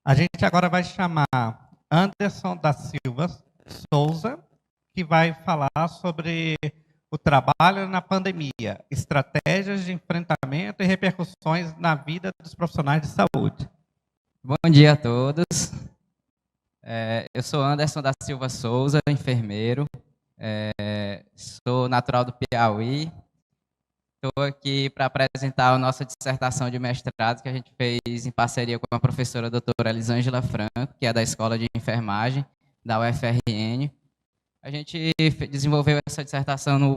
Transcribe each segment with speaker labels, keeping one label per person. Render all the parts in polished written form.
Speaker 1: A gente agora vai chamar Anderson da Silva Souza, que vai falar sobre o trabalho na pandemia, estratégias de enfrentamento e repercussões na vida dos profissionais de saúde.
Speaker 2: Bom dia a todos. Eu sou Anderson da Silva Souza, enfermeiro. Sou natural do Piauí. Estou aqui para apresentar a nossa dissertação de mestrado que a gente fez em parceria com a professora doutora Elisângela Franco, que é da Escola de Enfermagem da UFRN. A gente desenvolveu essa dissertação no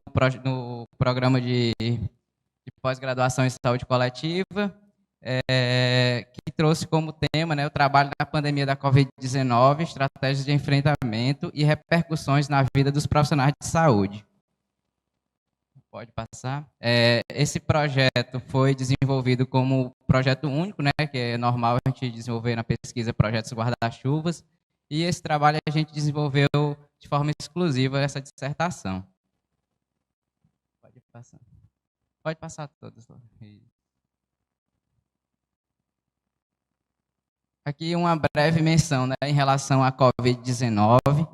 Speaker 2: programa de pós-graduação em saúde coletiva, que trouxe como tema, né, o trabalho na pandemia da Covid-19, estratégias de enfrentamento e repercussões na vida dos profissionais de saúde. Pode passar. Esse projeto foi desenvolvido como projeto único, né, que é normal a gente desenvolver na pesquisa projetos guarda-chuvas, e esse trabalho a gente desenvolveu de forma exclusiva essa dissertação. Pode passar. Pode passar todos. Aqui uma breve menção, né, em relação à Covid-19,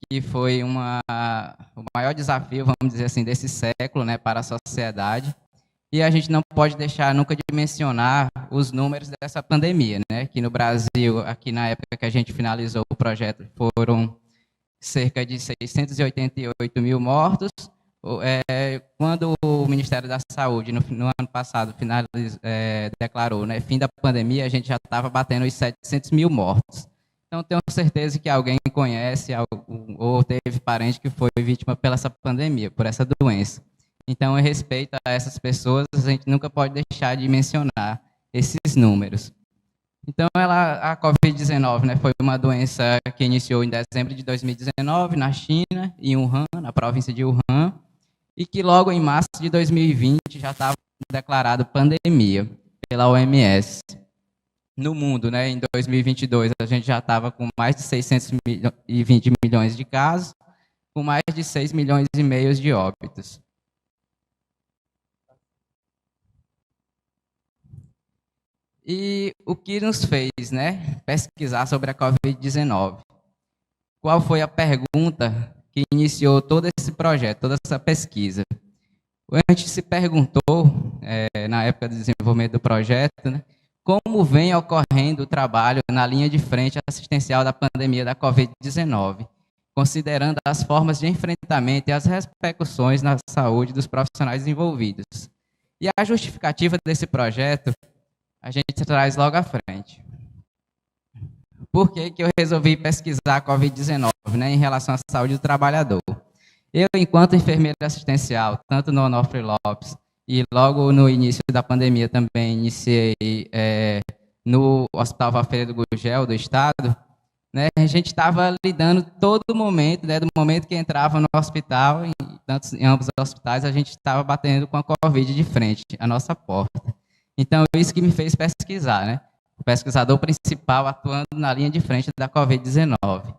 Speaker 2: que foi o maior desafio, vamos dizer assim, desse século, né, para a sociedade. E a gente não pode deixar nunca de mencionar os números dessa pandemia, né, que no Brasil, aqui na época que a gente finalizou o projeto, foram cerca de 688 mil mortos. Quando o Ministério da Saúde, no ano passado, declarou, né, fim da pandemia, a gente já estava batendo os 700 mil mortos. Então, tenho certeza que alguém conhece ou teve parente que foi vítima pela essa pandemia, por essa doença. Então, em respeito a essas pessoas, a gente nunca pode deixar de mencionar esses números. Então, a Covid-19, né, foi uma doença que iniciou em dezembro de 2019 na China, em Wuhan, na província de Wuhan, e que logo em março de 2020 já estava declarado pandemia pela OMS. No mundo, né, em 2022, a gente já estava com mais de 620 milhões de casos, com mais de 6 milhões e meio de óbitos. E o que nos fez, né, pesquisar sobre a Covid-19? Qual foi a pergunta que iniciou todo esse projeto, toda essa pesquisa? A gente se perguntou, na época do desenvolvimento do projeto, né, como vem ocorrendo o trabalho na linha de frente assistencial da pandemia da Covid-19, considerando as formas de enfrentamento e as repercussões na saúde dos profissionais envolvidos. E a justificativa desse projeto, a gente traz logo à frente. Por que eu resolvi pesquisar a Covid-19, né, em relação à saúde do trabalhador? Eu, enquanto enfermeira assistencial, tanto no Onofre Lopes, e logo no início da pandemia também iniciei no Hospital Valfredo Gurgel do Estado, né, a gente estava lidando todo momento, né, do momento que entrava no hospital, em ambos os hospitais, a gente estava batendo com a Covid de frente, à nossa porta. Então, isso que me fez pesquisar, né? O pesquisador principal atuando na linha de frente da Covid-19.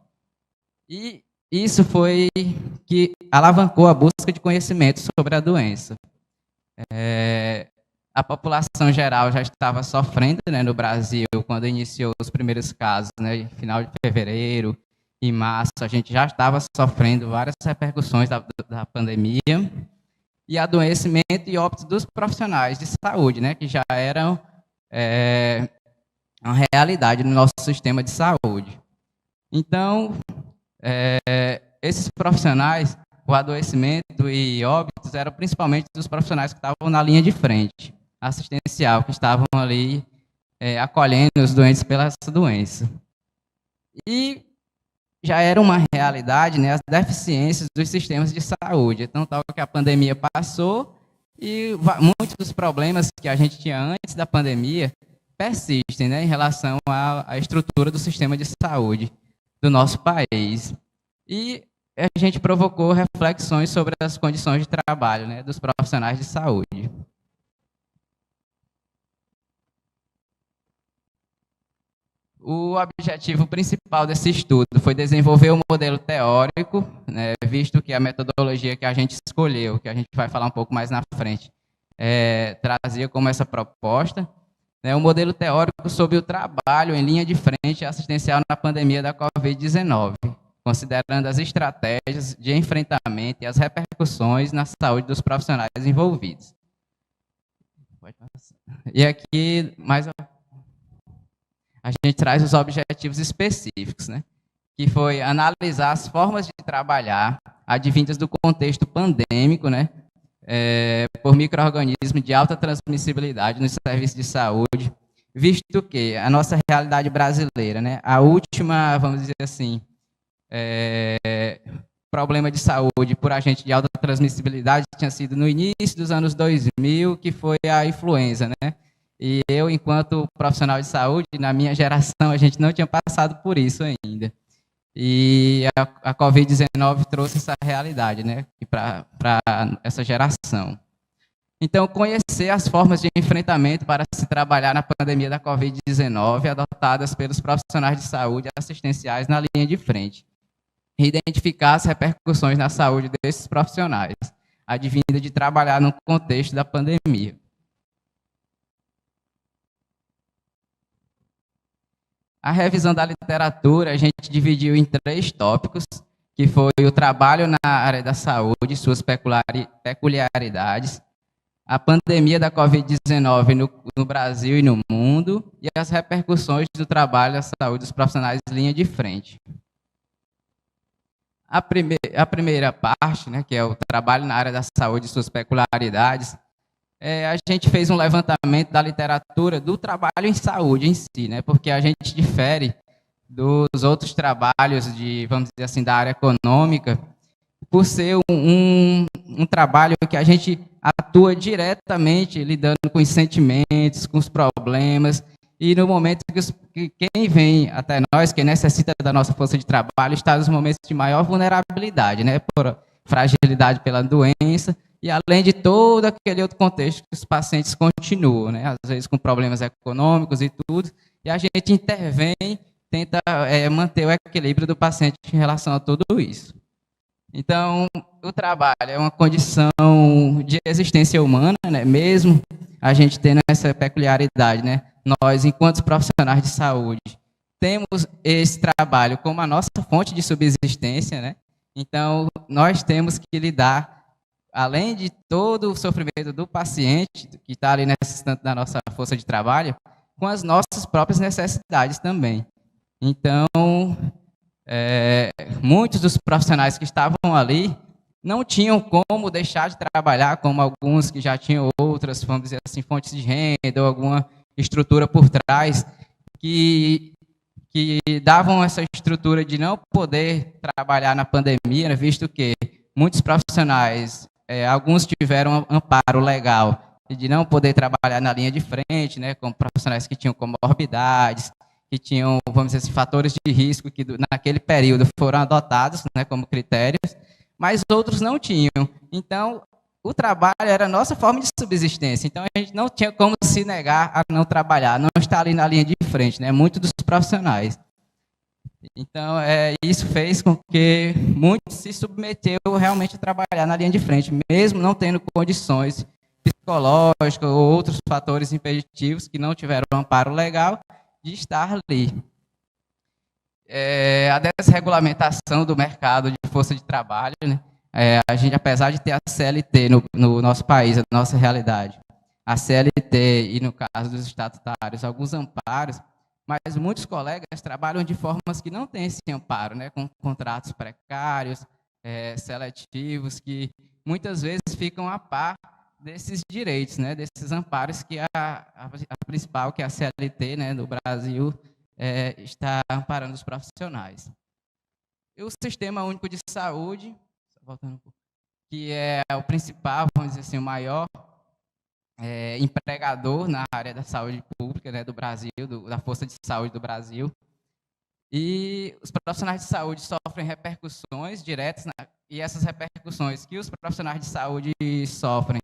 Speaker 2: E isso foi que alavancou a busca de conhecimento sobre a doença. A população geral já estava sofrendo, né, no Brasil, quando iniciou os primeiros casos, né, em final de fevereiro, em março, a gente já estava sofrendo várias repercussões da pandemia, e adoecimento e óbitos dos profissionais de saúde, né, que já eram uma realidade no nosso sistema de saúde. Então, esses profissionais, o adoecimento e óbitos eram principalmente dos profissionais que estavam na linha de frente, assistencial, que estavam ali acolhendo os doentes pela essa doença. E já era uma realidade, né, as deficiências dos sistemas de saúde. Então, tal que a pandemia passou e muitos dos problemas que a gente tinha antes da pandemia persistem, né, em relação à estrutura do sistema de saúde do nosso país. E a gente provocou reflexões sobre as condições de trabalho, né, dos profissionais de saúde. O objetivo principal desse estudo foi desenvolver um modelo teórico, né, visto que a metodologia que a gente escolheu, que a gente vai falar um pouco mais na frente, trazia como essa proposta, né, um modelo teórico sobre o trabalho em linha de frente assistencial na pandemia da Covid-19, considerando as estratégias de enfrentamento e as repercussões na saúde dos profissionais envolvidos. E aqui, a gente traz os objetivos específicos, né? Que foi analisar as formas de trabalhar advindas do contexto pandêmico, né? Por micro-organismos de alta transmissibilidade nos serviços de saúde, visto que a nossa realidade brasileira, né? A última, vamos dizer assim, problema de saúde por agente de alta transmissibilidade tinha sido no início dos anos 2000, que foi a influenza, né? E eu, enquanto profissional de saúde, na minha geração, a gente não tinha passado por isso ainda. E a Covid-19 trouxe essa realidade, né? Para essa geração. Então, conhecer as formas de enfrentamento para se trabalhar na pandemia da Covid-19, adotadas pelos profissionais de saúde assistenciais na linha de frente. E identificar as repercussões na saúde desses profissionais, advinda de trabalhar no contexto da pandemia. A revisão da literatura, a gente dividiu em 3 tópicos, que foi o trabalho na área da saúde, suas peculiaridades, a pandemia da Covid-19 no Brasil e no mundo, e as repercussões do trabalho da saúde dos profissionais de linha de frente. A primeira parte, né, que é o trabalho na área da saúde e suas peculiaridades, a gente fez um levantamento da literatura do trabalho em saúde em si, né, porque a gente difere dos outros trabalhos vamos dizer assim, da área econômica, por ser um trabalho que a gente atua diretamente lidando com os sentimentos, com os problemas, e no momento que quem vem até nós, quem necessita da nossa força de trabalho, está nos momentos de maior vulnerabilidade, né, por fragilidade pela doença, e além de todo aquele outro contexto que os pacientes continuam, né, às vezes com problemas econômicos e tudo, e a gente intervém, tenta manter o equilíbrio do paciente em relação a tudo isso. Então, o trabalho é uma condição de existência humana, né? Mesmo a gente tendo essa peculiaridade, né? Nós, enquanto profissionais de saúde, temos esse trabalho como a nossa fonte de subsistência, né? Então, nós temos que lidar, além de todo o sofrimento do paciente, que está ali nesse instante da nossa força de trabalho, com as nossas próprias necessidades também. Então, muitos dos profissionais que estavam ali não tinham como deixar de trabalhar, como alguns que já tinham outras, vamos dizer assim, fontes de renda ou alguma estrutura por trás, que davam essa estrutura de não poder trabalhar na pandemia, visto que muitos profissionais, alguns tiveram amparo legal de não poder trabalhar na linha de frente, né, como profissionais que tinham comorbidades, que tinham, vamos dizer assim, fatores de risco que naquele período foram adotados, né, como critérios, mas outros não tinham. Então, o trabalho era a nossa forma de subsistência. Então, a gente não tinha como se negar a não trabalhar, não estar ali na linha de frente, né, muito dos profissionais. Então, isso fez com que muitos se submeteu realmente a trabalhar na linha de frente, mesmo não tendo condições psicológicas ou outros fatores impeditivos que não tiveram amparo legal, de estar ali. A desregulamentação do mercado de força de trabalho, né? A gente, apesar de ter a CLT no nosso país, a nossa realidade, a CLT e, no caso dos estatutários, alguns amparos, mas muitos colegas trabalham de formas que não têm esse amparo, né? Com contratos precários, seletivos, que muitas vezes ficam a par desses direitos, né, desses amparos que a principal, que é a CLT, né, do Brasil, está amparando os profissionais. E o Sistema Único de Saúde, voltando um pouco, que é o principal, vamos dizer assim, o maior empregador na área da saúde pública, né, do Brasil, da força de saúde do Brasil. E os profissionais de saúde sofrem repercussões diretas, e essas repercussões que os profissionais de saúde sofrem,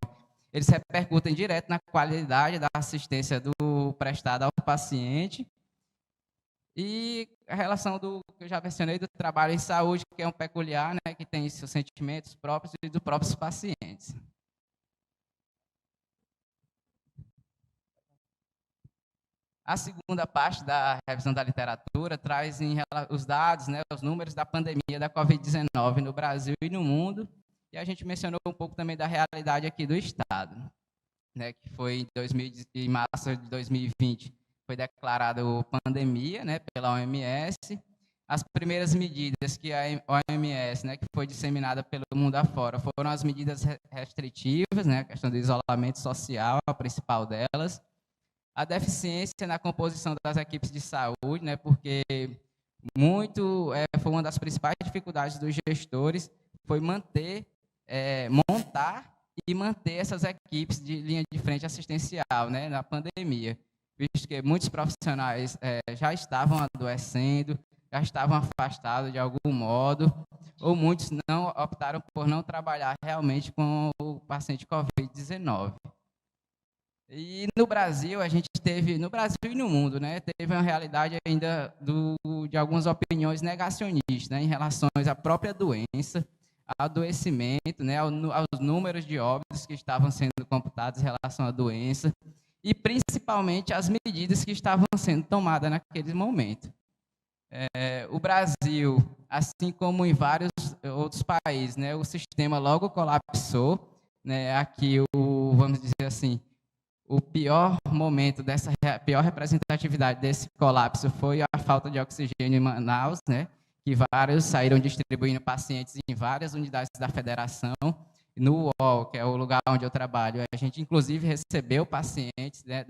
Speaker 2: eles repercutem direto na qualidade da assistência prestada ao paciente. E a relação que eu já mencionei do trabalho em saúde, que é um peculiar, né, que tem seus sentimentos próprios e dos próprios pacientes. A segunda parte da revisão da literatura traz os dados, né, os números da pandemia da Covid-19 no Brasil e no mundo, e a gente mencionou um pouco também da realidade aqui do Estado, né, que foi em março de 2020, foi declarado pandemia, né, pela OMS. As primeiras medidas que a OMS, né, que foi disseminada pelo mundo afora, foram as medidas restritivas, né, a questão do isolamento social, a principal delas. A deficiência na composição das equipes de saúde, né, porque foi uma das principais dificuldades dos gestores, foi montar e manter essas equipes de linha de frente assistencial, né, na pandemia, visto que muitos profissionais já estavam adoecendo, já estavam afastados de algum modo, ou muitos não optaram por não trabalhar realmente com o paciente Covid-19. E no Brasil, no Brasil e no mundo, né, teve uma realidade ainda de algumas opiniões negacionistas, né, em relação à própria doença, ao adoecimento, né, aos números de óbitos que estavam sendo computados em relação à doença, e principalmente às medidas que estavam sendo tomadas naquele momento. O Brasil, assim como em vários outros países, né, o sistema logo colapsou, né, aqui vamos dizer assim, o pior momento pior representatividade desse colapso foi a falta de oxigênio em Manaus, né? Que vários saíram distribuindo pacientes em várias unidades da federação. No UOL, que é o lugar onde eu trabalho, a gente inclusive recebeu pacientes, né,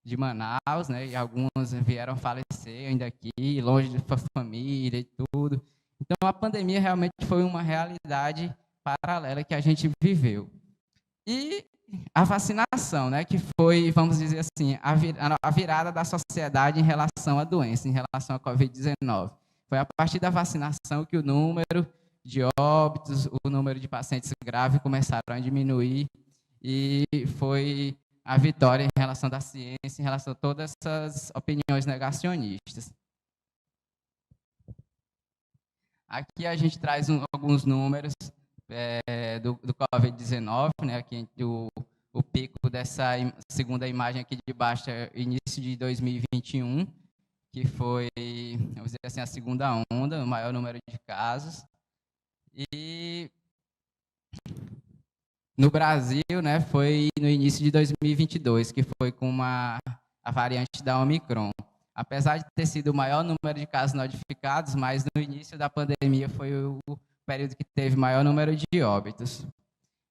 Speaker 2: de Manaus, né? E alguns vieram falecer ainda aqui, longe da família e tudo. Então a pandemia realmente foi uma realidade paralela que a gente viveu. E a vacinação, né, que foi, vamos dizer assim, a virada da sociedade em relação à doença, em relação à Covid-19. Foi a partir da vacinação que o número de óbitos, o número de pacientes graves começaram a diminuir, e foi a vitória em relação da ciência, em relação a todas essas opiniões negacionistas. Aqui a gente traz alguns números do Covid-19, né, aqui o pico dessa segunda imagem aqui de baixo é início de 2021, que foi, vamos dizer assim, a segunda onda, o maior número de casos. E no Brasil, né, foi no início de 2022, que foi com a variante da Omicron. Apesar de ter sido o maior número de casos notificados, mas no início da pandemia foi o período que teve maior número de óbitos.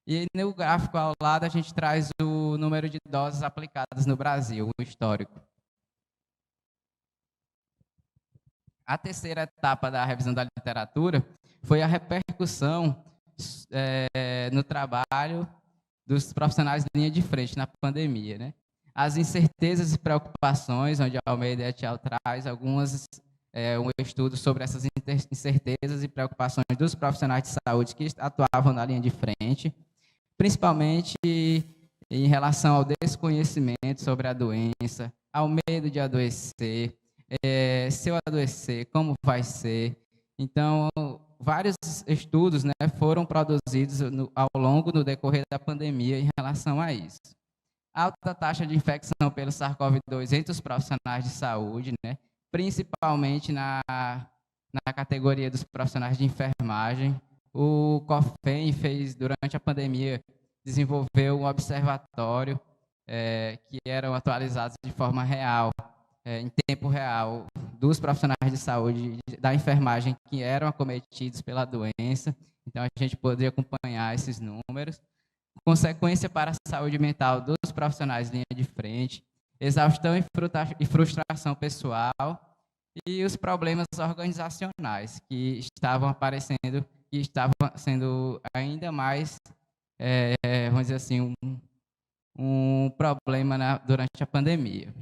Speaker 2: E no gráfico ao lado a gente traz o número de doses aplicadas no Brasil, o histórico. A terceira etapa da revisão da literatura foi a repercussão no trabalho dos profissionais de linha de frente na pandemia, né? As incertezas e preocupações, onde a Almeida et al. Traz um estudo sobre essas incertezas e preocupações dos profissionais de saúde que atuavam na linha de frente, principalmente em relação ao desconhecimento sobre a doença, ao medo de adoecer, se eu adoecer, como vai ser. Então, vários estudos, né, foram produzidos ao longo do decorrer da pandemia em relação a isso. Alta taxa de infecção pelo SARS-CoV-2 entre os profissionais de saúde, né, principalmente na categoria dos profissionais de enfermagem. O COFEN durante a pandemia, desenvolveu um observatório que eram atualizados de forma real, em tempo real, dos profissionais de saúde, da enfermagem que eram acometidos pela doença. Então, a gente poderia acompanhar esses números. Consequência para a saúde mental dos profissionais de linha de frente, exaustão e frustração pessoal, e os problemas organizacionais que estavam aparecendo e estavam sendo ainda mais, vamos dizer assim, um problema durante a pandemia.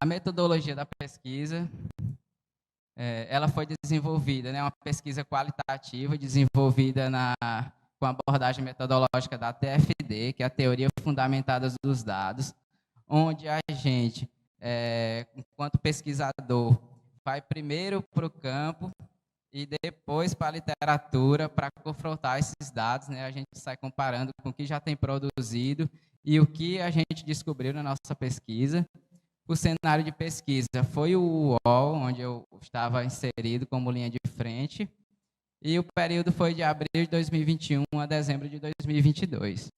Speaker 2: A metodologia da pesquisa, ela foi desenvolvida, né, uma pesquisa qualitativa desenvolvida com a abordagem metodológica da TFD, que é a Teoria Fundamentada dos Dados, onde a gente, enquanto pesquisador, vai primeiro para o campo, e depois para a literatura, para confrontar esses dados, né, a gente sai comparando com o que já tem produzido e o que a gente descobriu na nossa pesquisa. O cenário de pesquisa foi o UOL, onde eu estava inserido como linha de frente, e o período foi de abril de 2021 a dezembro de 2022.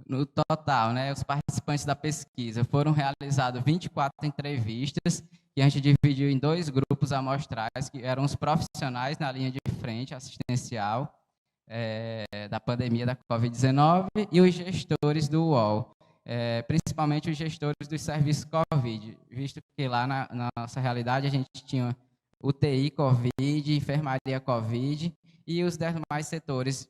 Speaker 2: No total, né, os participantes da pesquisa foram realizadas 24 entrevistas, que a gente dividiu em dois grupos amostrais, que eram os profissionais na linha de frente assistencial da pandemia da Covid-19 e os gestores do UOL, principalmente os gestores dos serviços Covid, visto que lá na nossa realidade a gente tinha UTI Covid, enfermaria Covid, e os demais setores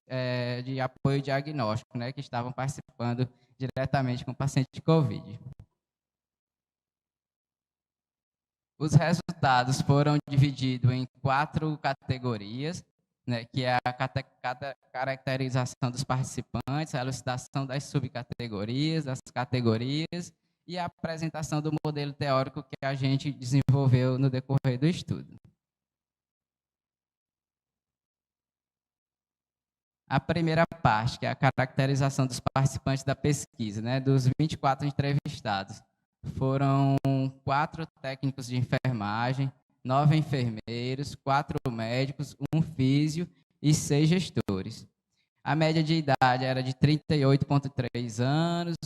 Speaker 2: de apoio diagnóstico, né, que estavam participando diretamente com o paciente de Covid. Os resultados foram divididos em 4 categorias, né, que é a caracterização dos participantes, a elucidação das subcategorias, das categorias e a apresentação do modelo teórico que a gente desenvolveu no decorrer do estudo. A primeira parte, que é a caracterização dos participantes da pesquisa, né, dos 24 entrevistados. Foram 4 técnicos de enfermagem, 9 enfermeiros, 4 médicos, 1 físio e 6 gestores. A média de idade era de 38,3 anos,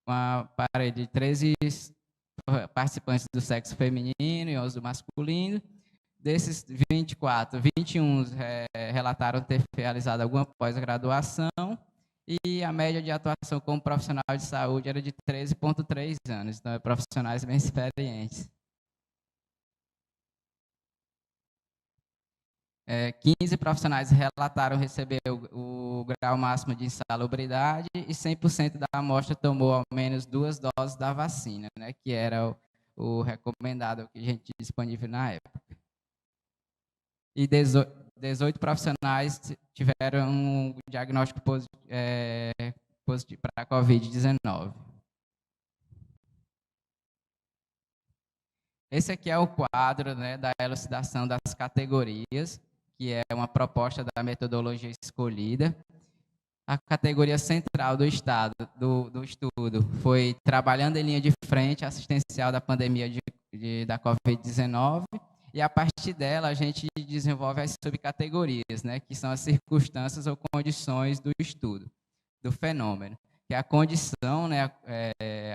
Speaker 2: uma parede de 13 participantes do sexo feminino e 11 do masculino. Desses 24, 21 relataram ter realizado alguma pós-graduação e a média de atuação como profissional de saúde era de 13,3 anos, então, profissionais bem experientes. 15 profissionais relataram receber o grau máximo de insalubridade e 100% da amostra tomou ao menos 2 doses da vacina, né, que era o recomendado que a gente disponível na época. E 18 profissionais tiveram um diagnóstico positivo para a Covid-19. Esse aqui é o quadro, né, da elucidação das categorias, que é uma proposta da metodologia escolhida. A categoria central do do estudo foi trabalhando em linha de frente assistencial da pandemia da Covid-19, e a partir dela a gente desenvolve as subcategorias, né, que são as circunstâncias ou condições do estudo, do fenômeno. Que é a condição, né,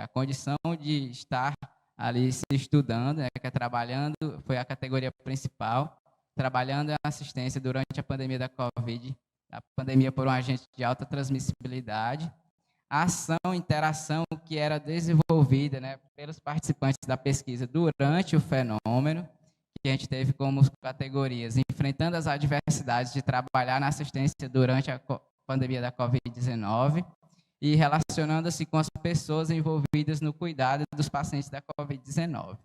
Speaker 2: a condição de estar ali se estudando, né, que é trabalhando, foi a categoria principal, trabalhando em assistência durante a pandemia da Covid, a pandemia por um agente de alta transmissibilidade, a ação, interação que era desenvolvida, né, pelos participantes da pesquisa durante o fenômeno, que a gente teve como categorias, enfrentando as adversidades de trabalhar na assistência durante a pandemia da Covid-19 e relacionando-se com as pessoas envolvidas no cuidado dos pacientes da Covid-19.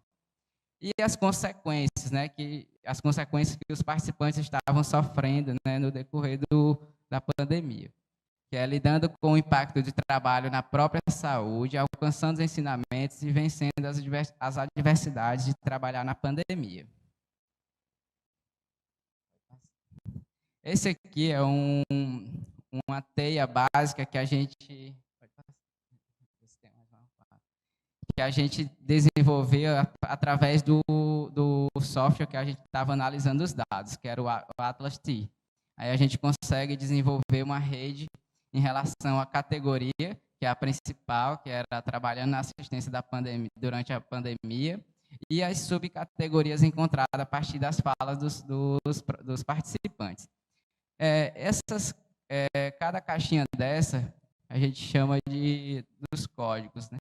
Speaker 2: E as consequências, né, as consequências que os participantes estavam sofrendo, né, no decorrer da pandemia, que é lidando com o impacto de trabalho na própria saúde, alcançando os ensinamentos e vencendo as adversidades de trabalhar na pandemia. Esse aqui é uma teia básica que a gente desenvolveu através do software que a gente estava analisando os dados, que era o Atlas T. Aí a gente consegue desenvolver uma rede em relação à categoria, que é a principal, que era trabalhando na assistência da pandemia, durante a pandemia, e as subcategorias encontradas a partir das falas dos participantes. Cada caixinha dessa a gente chama dos códigos, né?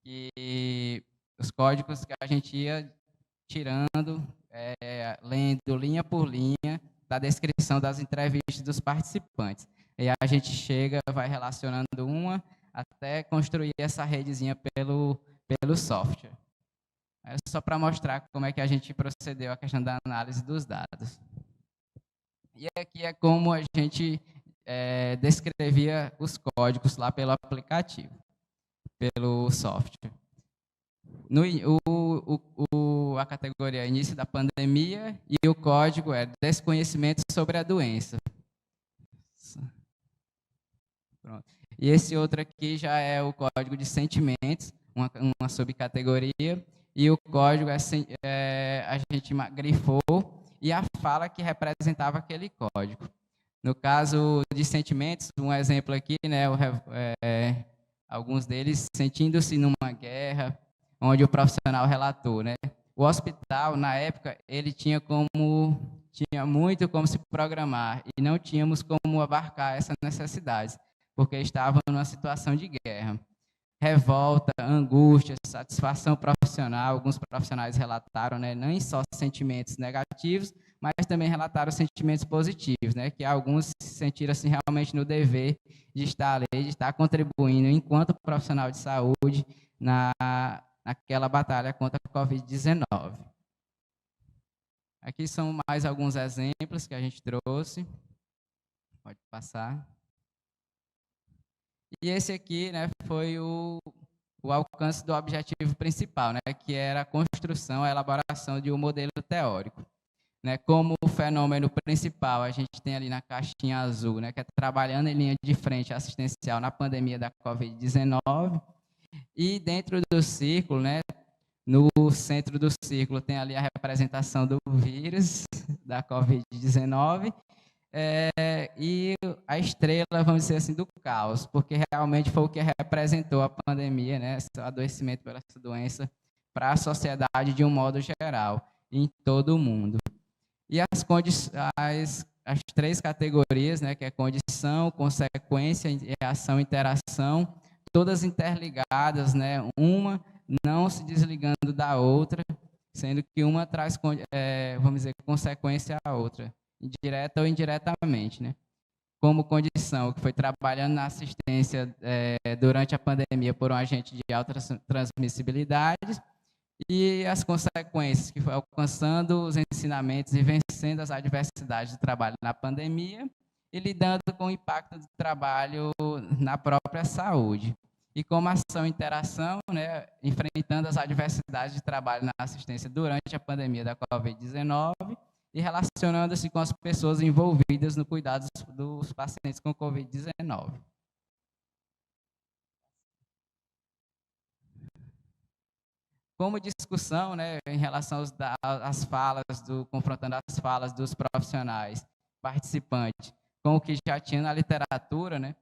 Speaker 2: E os códigos que a gente ia tirando, lendo linha por linha da descrição das entrevistas dos participantes. E a gente vai relacionando uma até construir essa redezinha pelo software. É só para mostrar como é que a gente procedeu a questão da análise dos dados. E aqui é como a gente descrevia os códigos lá pelo aplicativo, pelo software. a categoria início da pandemia e o código é desconhecimento sobre a doença. Pronto. E esse outro aqui já é o código de sentimentos, uma subcategoria, e o código a gente grifou e a fala que representava aquele código. No caso de sentimentos, um exemplo aqui, né, alguns deles sentindo-se numa guerra, onde o profissional relatou, né? O hospital, na época, ele tinha muito como se programar e não tínhamos como abarcar essas necessidades, porque estavam numa situação de guerra. Revolta, angústia, satisfação profissional, alguns profissionais relataram, né, não só sentimentos negativos, mas também relataram sentimentos positivos, né, que alguns se sentiram assim, realmente no dever de estar ali, de estar contribuindo enquanto profissional de saúde naquela batalha contra a Covid-19. Aqui são mais alguns exemplos que a gente trouxe. Pode passar. E esse aqui, né, foi o alcance do objetivo principal, né, que era a construção, a elaboração de um modelo teórico. Né, como o fenômeno principal, a gente tem ali na caixinha azul, né, que é trabalhando em linha de frente assistencial na pandemia da Covid-19, e dentro do círculo, né, no centro do círculo, tem ali a representação do vírus da Covid-19, e a estrela, vamos dizer assim, do caos, porque realmente foi o que representou a pandemia, né, esse adoecimento pela essa doença, para a sociedade de um modo geral, em todo o mundo. E as três categorias, né, que é condição, consequência, reação, interação, todas interligadas, né, uma não se desligando da outra, sendo que uma traz, vamos dizer, consequência à outra, direta ou indiretamente, né? Como condição, que foi trabalhando na assistência durante a pandemia por um agente de alta transmissibilidade, e as consequências, que foi alcançando os ensinamentos e vencendo as adversidades do trabalho na pandemia e lidando com o impacto do trabalho na própria saúde. E como ação e interação, né, enfrentando as adversidades de trabalho na assistência durante a pandemia da Covid-19 e relacionando-se com as pessoas envolvidas no cuidado dos pacientes com Covid-19. Como discussão, né, em relação às falas, confrontando as falas dos profissionais participantes com o que já tinha na literatura, né,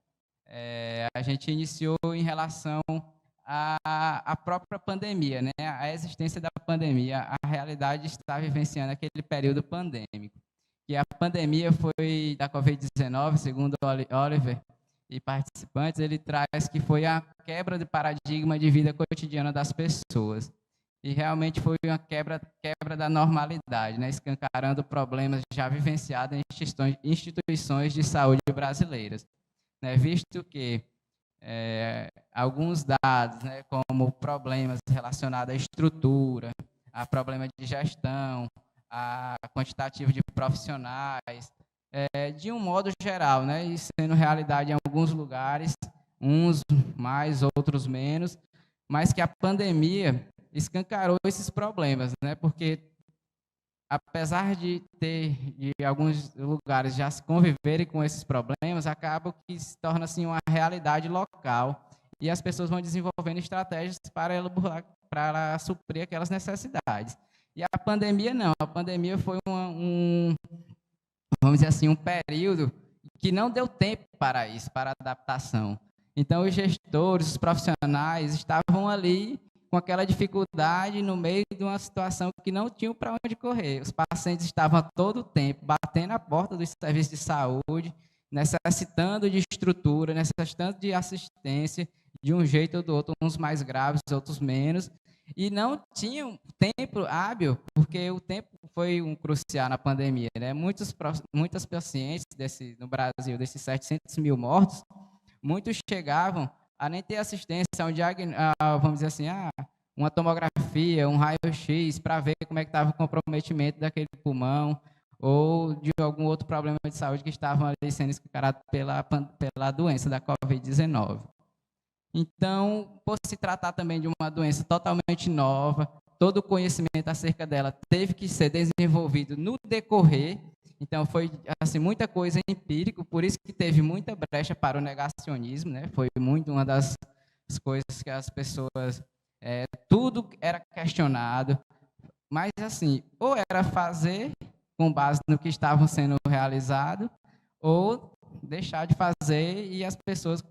Speaker 2: a gente iniciou em relação à própria pandemia, né, a existência da pandemia, a realidade está vivenciando aquele período pandêmico. E a pandemia foi da Covid-19, segundo Oliver e participantes, ele traz que foi a quebra de paradigma de vida cotidiana das pessoas. E realmente foi uma quebra da normalidade, né, escancarando problemas já vivenciados em instituições de saúde brasileiras. Né, visto que alguns dados, né, como problemas relacionados à estrutura, a problema de gestão, a quantitativo de profissionais, de um modo geral, né, e sendo realidade em alguns lugares, uns mais, outros menos, mas que a pandemia escancarou esses problemas, né, porque apesar de alguns lugares já se conviverem com esses problemas, acaba que se torna assim uma realidade local e as pessoas vão desenvolvendo estratégias para suprir aquelas necessidades. E a pandemia não, a pandemia foi vamos dizer assim, um período que não deu tempo para isso, para adaptação. Então os gestores, os profissionais estavam ali com aquela dificuldade no meio de uma situação que não tinham para onde correr. Os pacientes estavam a todo tempo batendo a porta dos serviços de saúde, necessitando de estrutura, necessitando de assistência, de um jeito ou do outro, uns mais graves, outros menos, e não tinham tempo hábil, porque o tempo foi crucial na pandemia, né? Muitas pacientes no Brasil, desses 700 mil mortos, muitos chegavam a nem ter assistência vamos dizer assim, uma tomografia, um raio-x, para ver como é que estava o comprometimento daquele pulmão, ou de algum outro problema de saúde que estavam ali sendo escancarados pela doença da Covid-19. Então, por se tratar também de uma doença totalmente nova, todo o conhecimento acerca dela teve que ser desenvolvido no decorrer. Então, foi assim, muita coisa empírica, por isso que teve muita brecha para o negacionismo, né? Foi muito uma das coisas que as pessoas, tudo era questionado, mas assim, ou era fazer com base no que estava sendo realizado, ou deixar de fazer e as pessoas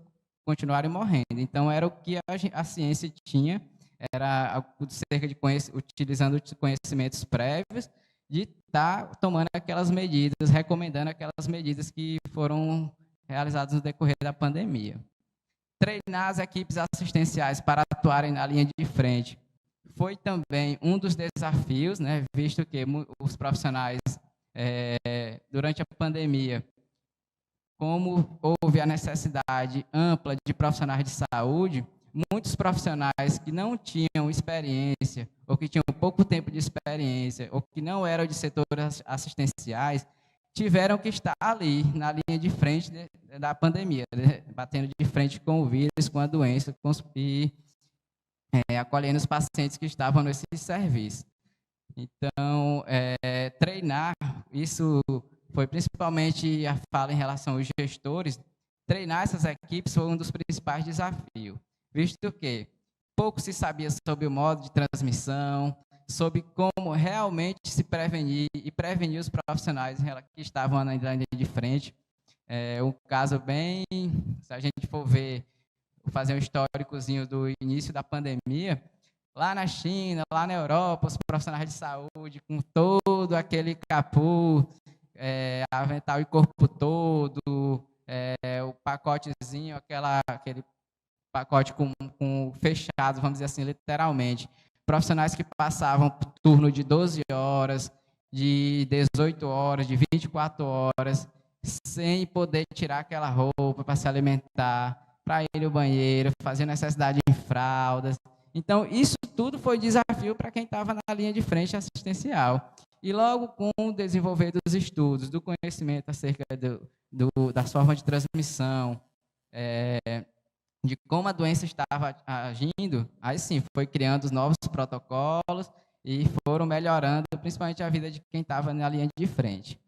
Speaker 2: continuarem morrendo. Então, era o que a ciência tinha, era cerca de utilizando conhecimentos prévios, de estar tomando aquelas medidas, recomendando aquelas medidas que foram realizadas no decorrer da pandemia. Treinar as equipes assistenciais para atuarem na linha de frente foi também um dos desafios, né, visto que os profissionais, durante a pandemia, como houve a necessidade ampla de profissionais de saúde, muitos profissionais que não tinham experiência, ou que tinham pouco tempo de experiência, ou que não eram de setores assistenciais, tiveram que estar ali, na linha de frente da pandemia, batendo de frente com o vírus, com a doença, e acolhendo os pacientes que estavam nesse serviço. Então, treinar, isso foi principalmente a fala em relação aos gestores, treinar essas equipes foi um dos principais desafios, visto que pouco se sabia sobre o modo de transmissão, sobre como realmente se prevenir e prevenir os profissionais que estavam na linha de frente. Um caso bem, se a gente for ver, fazer um históricozinho do início da pandemia, lá na China, lá na Europa, os profissionais de saúde com todo aquele capuz, avental e corpo todo, o pacotezinho, aquele pacote com fechado, vamos dizer assim, literalmente. Profissionais que passavam por turno de 12 horas, de 18 horas, de 24 horas, sem poder tirar aquela roupa para se alimentar, para ir ao banheiro, fazer necessidade em fraldas. Então, isso tudo foi desafio para quem estava na linha de frente assistencial. E logo com o desenvolver dos estudos, do conhecimento acerca das formas de transmissão, de como a doença estava agindo, aí sim, foi criando os novos protocolos e foram melhorando, principalmente a vida de quem estava na linha de frente.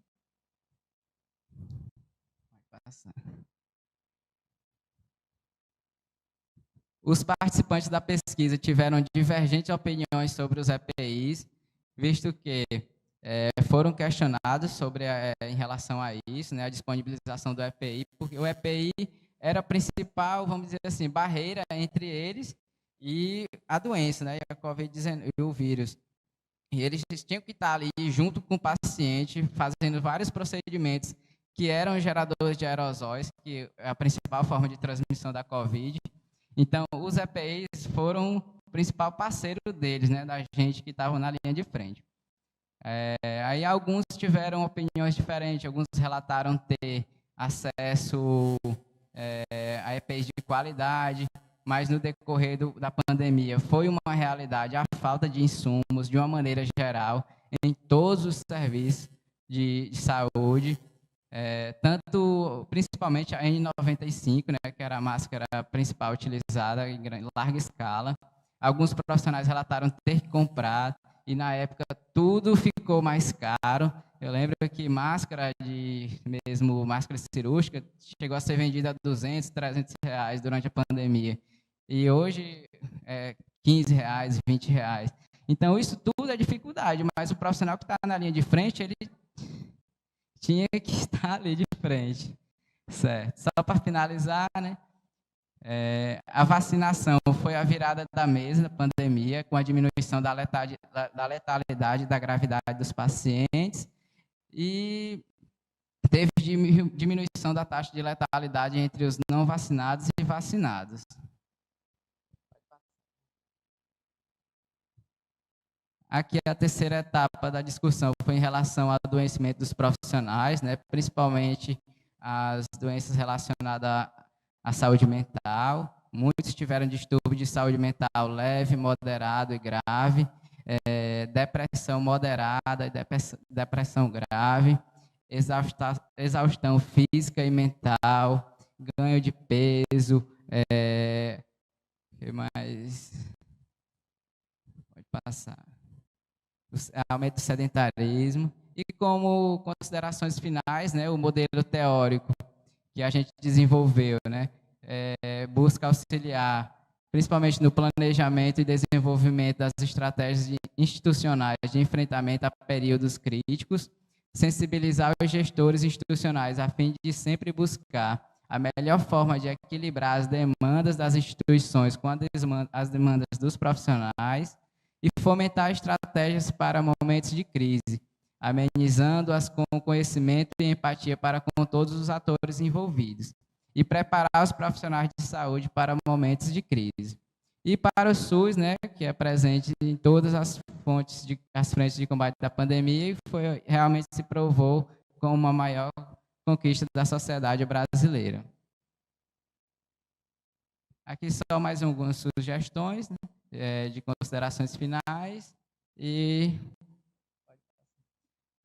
Speaker 2: Os participantes da pesquisa tiveram divergentes opiniões sobre os EPIs, visto que foram questionados sobre em relação a isso, né, a disponibilização do EPI, porque o EPI era a principal, vamos dizer assim, barreira entre eles e a doença, né, a Covid-19 e o vírus. E eles tinham que estar ali junto com o paciente, fazendo vários procedimentos que eram geradores de aerosóis, que é a principal forma de transmissão da Covid. Então, os EPIs foram o principal parceiro deles, né, da gente que estava na linha de frente. Aí alguns tiveram opiniões diferentes, alguns relataram ter acesso a EPIs de qualidade, mas no decorrer da pandemia foi uma realidade a falta de insumos, de uma maneira geral, em todos os serviços de saúde, principalmente a N95, né, que era a máscara principal utilizada em larga escala. Alguns profissionais relataram ter que comprar, e na época tudo ficou mais caro. Eu lembro que máscara cirúrgica chegou a ser vendida a 200, 300 reais durante a pandemia. E hoje é 15 reais, 20 reais. Então, isso tudo é dificuldade, mas o profissional que está na linha de frente, ele tinha que estar ali de frente. Certo. Só para finalizar, né? A vacinação foi a virada da mesa da pandemia, com a diminuição da letalidade, da gravidade dos pacientes, e teve diminuição da taxa de letalidade entre os não vacinados e vacinados. Aqui a terceira etapa da discussão foi em relação ao adoecimento dos profissionais, né, principalmente as doenças relacionadas à saúde mental. Muitos tiveram distúrbio de saúde mental leve, moderado e grave, depressão moderada e depressão grave, exaustão física e mental, ganho de peso, O que mais? Pode passar. Aumento do sedentarismo. E como considerações finais, né, o modelo teórico que a gente desenvolveu, né, busca auxiliar, principalmente no planejamento e desenvolvimento das estratégias institucionais de enfrentamento a períodos críticos, sensibilizar os gestores institucionais a fim de sempre buscar a melhor forma de equilibrar as demandas das instituições com as demandas dos profissionais e fomentar estratégias para momentos de crise, amenizando-as com conhecimento e empatia para com todos os atores envolvidos, e preparar os profissionais de saúde para momentos de crise. E para o SUS, né, que é presente em todas as frentes de combate da pandemia, e realmente se provou como uma maior conquista da sociedade brasileira. Aqui só mais algumas sugestões, né, de considerações finais e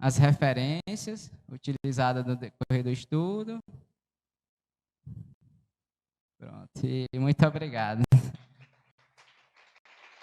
Speaker 2: as referências utilizadas no decorrer do estudo. Pronto, e muito obrigado.